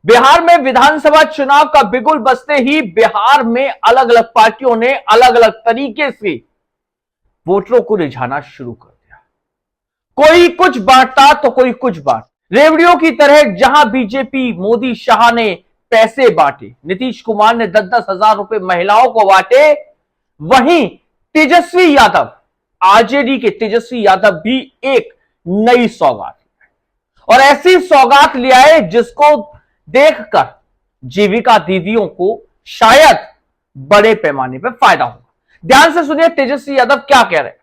बिहार में विधानसभा चुनाव का बिगुल बजते ही बिहार में अलग अलग पार्टियों ने अलग अलग तरीके से वोटरों को रिझाना शुरू कर दिया। कोई कुछ बांटता तो कोई कुछ बांट। रेवड़ियों की तरह जहां बीजेपी मोदी शाह ने पैसे बांटे, नीतीश कुमार ने 10-10 हजार रुपए महिलाओं को बांटे, वहीं तेजस्वी यादव, आरजेडी के तेजस्वी यादव भी एक नई सौगात और ऐसी सौगात ले आए जिसको देखकर जीविका दीदियों को शायद बड़े पैमाने पर फायदा होगा। ध्यान से सुनिए तेजस्वी यादव क्या कह रहे हैं।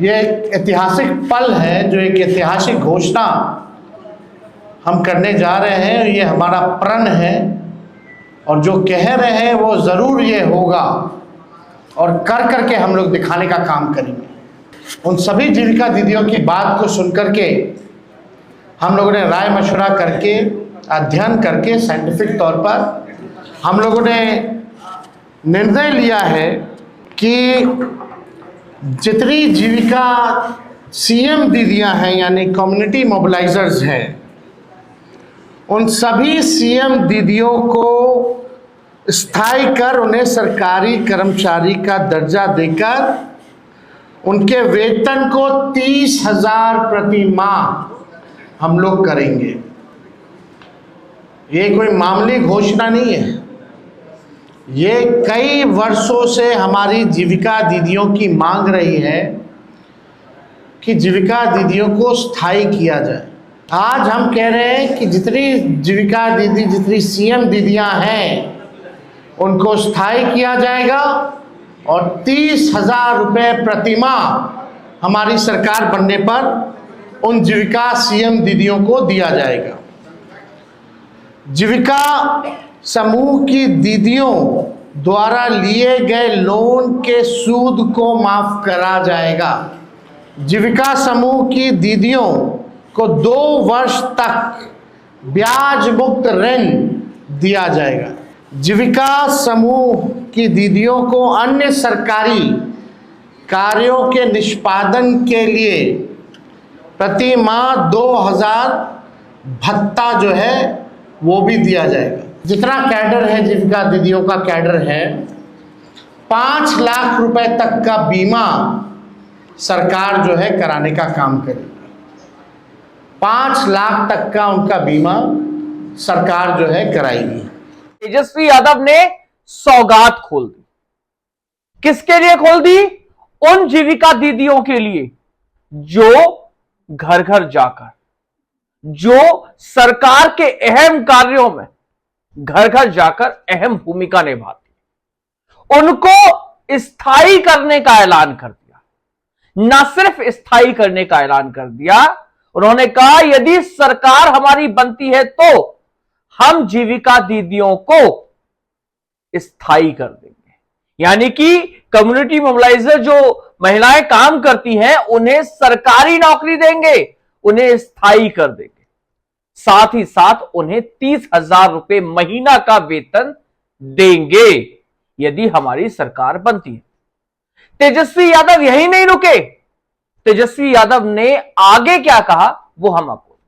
यह एक ऐतिहासिक पल है, जो एक ऐतिहासिक घोषणा हम करने जा रहे हैं। ये हमारा प्रण है और जो कह रहे हैं वो जरूर ये होगा और कर करके हम लोग दिखाने का काम करेंगे। उन सभी जीविका दीदियों की बात को सुनकर के हम लोगों ने राय मशवरा करके, अध्ययन करके, साइंटिफिक तौर पर हम लोगों ने निर्णय लिया है कि जितनी जीविका सीएम दीदियां हैं, यानी कम्युनिटी मोबिलाइजर्स हैं, उन सभी सीएम दीदियों को स्थायी कर उन्हें सरकारी कर्मचारी का दर्जा देकर उनके वेतन को 30,000 प्रति माह हम लोग करेंगे। ये कोई मामूली घोषणा नहीं है। ये कई वर्षों से हमारी जीविका दीदियों की मांग रही है कि जीविका दीदियों को स्थायी किया जाए। आज हम कह रहे हैं कि जितनी जीविका दीदी, जितनी सीएम दीदियां हैं, उनको स्थायी किया जाएगा और 30,000 रुपये प्रति माह हमारी सरकार बनने पर उन जीविका सीएम दीदियों को दिया जाएगा। जीविका समूह की दीदियों द्वारा लिए गए लोन के सूद को माफ करा जाएगा। जीविका समूह की दीदियों को 2 वर्ष तक ब्याज मुक्त ऋण दिया जाएगा। जीविका समूह की दीदियों को अन्य सरकारी कार्यों के निष्पादन के लिए प्रति माह 2,000 भत्ता जो है वो भी दिया जाएगा। जितना कैडर है, जीविका दीदियों का कैडर है, 5 लाख रुपए तक का बीमा सरकार जो है कराने का काम करेगी। 5 लाख तक का उनका बीमा सरकार जो है कराएगी। तेजस्वी यादव ने सौगात खोल दी। किसके लिए खोल दी? उन जीविका दीदियों के लिए जो घर घर जाकर, जो सरकार के अहम कार्यों में घर घर जाकर अहम भूमिका निभाती, उनको स्थायी करने का ऐलान कर दिया। ना सिर्फ स्थायी करने का ऐलान कर दिया, उन्होंने कहा यदि सरकार हमारी बनती है तो हम जीविका दीदियों को स्थायी कर देंगे। यानी कि कम्युनिटी मोबिलाइजर जो महिलाएं काम करती हैं, उन्हें सरकारी नौकरी देंगे, उन्हें स्थायी कर देंगे। साथ ही साथ उन्हें 30,000 रुपए महीना का वेतन देंगे यदि हमारी सरकार बनती है। तेजस्वी यादव यही नहीं रुके। तेजस्वी यादव ने आगे क्या कहा वो हम आपको।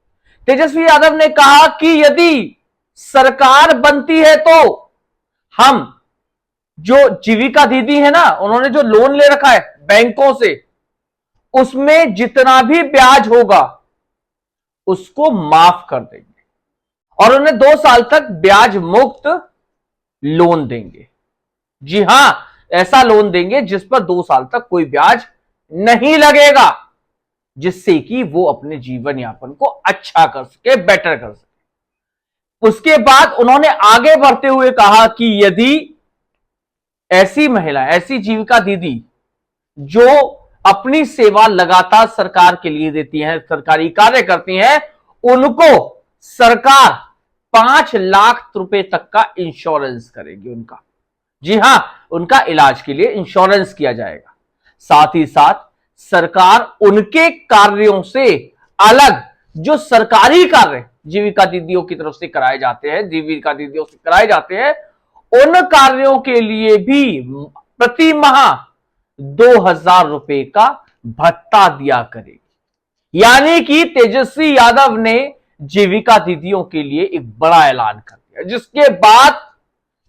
तेजस्वी यादव ने कहा कि यदि सरकार बनती है तो हम जो जीविका दीदी है ना, उन्होंने जो लोन ले रखा है बैंकों से, उसमें जितना भी ब्याज होगा उसको माफ कर देंगे और उन्हें 2 साल तक ब्याज मुक्त लोन देंगे। जी हां, ऐसा लोन देंगे जिस पर 2 साल तक कोई ब्याज नहीं लगेगा, जिससे कि वो अपने जीवन यापन को अच्छा कर सके, बेटर कर सके। उसके बाद उन्होंने आगे बढ़ते हुए कहा कि यदि ऐसी महिला, ऐसी जीविका दीदी जो अपनी सेवा लगातार सरकार के लिए देती हैं, सरकारी कार्य करती हैं, उनको सरकार 5 लाख रुपए तक का इंश्योरेंस करेगी उनका। जी हां, उनका इलाज के लिए इंश्योरेंस किया जाएगा। साथ ही साथ सरकार उनके कार्यों से अलग जो सरकारी कार्य जीविका दीदियों की तरफ से कराए जाते हैं, जीविका दीदियों से कराए जाते हैं, उन कार्यों के लिए भी प्रति माह 2,000 रुपए का भत्ता दिया करेगी। यानी कि तेजस्वी यादव ने जीविका दीदियों के लिए एक बड़ा ऐलान कर दिया, जिसके बाद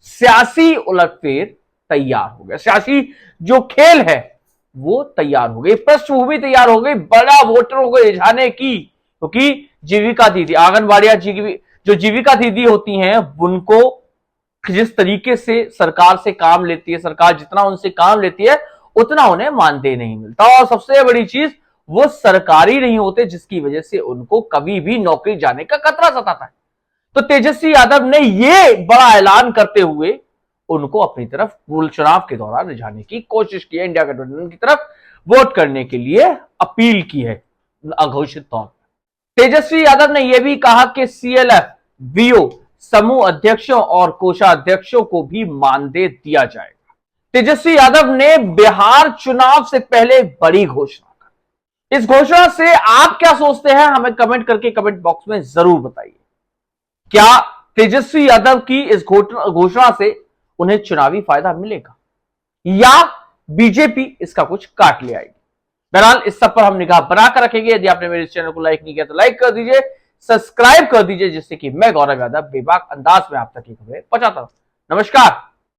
सियासी उलटफेर तैयार हो गया। सियासी जो खेल है वो तैयार हो गई, पृष्ठभूमि तैयार हो गई बड़ा वोटरों को रिझाने की, क्योंकि जीविका दीदी, आंगनबाड़ियां जो जीविका दीदी होती हैं, उनको जिस तरीके से सरकार से काम लेती है, सरकार जितना उनसे काम लेती है उतना उन्हें मानदेय नहीं मिलता, और सबसे बड़ी चीज वो सरकारी नहीं होते, जिसकी वजह से उनको कभी भी नौकरी जाने का खतरा सताता है। तो तेजस्वी यादव ने यह बड़ा ऐलान करते हुए उनको अपनी तरफ चुनाव के दौरान रिझाने की कोशिश की है, इंडिया गठबंधन की तरफ वोट करने के लिए अपील की है अघोषित तौर पर। तेजस्वी यादव ने यह भी कहा कि सीएलएफ, वीओ, समूह अध्यक्षों और कोषाध्यक्षों को भी मानदेय दिया जाएगा। तेजस्वी यादव ने बिहार चुनाव से पहले बड़ी घोषणा की। इस घोषणा से आप क्या सोचते हैं, हमें कमेंट करके कमेंट बॉक्स में जरूर बताइए। क्या तेजस्वी यादव की इस घोषणा से उन्हें चुनावी फायदा मिलेगा या बीजेपी इसका कुछ काट ले आएगी? बहरहाल इस सब पर हम निगाह बनाकर रखेंगे। यदि आपने मेरे इस चैनल को लाइक नहीं किया तो लाइक कर दीजिए, सब्सक्राइब कर दीजिए, जिससे कि मैं गौरव यादव बेबाक अंदाज में आप तक की खबरें पहुंचाता हूं। नमस्कार।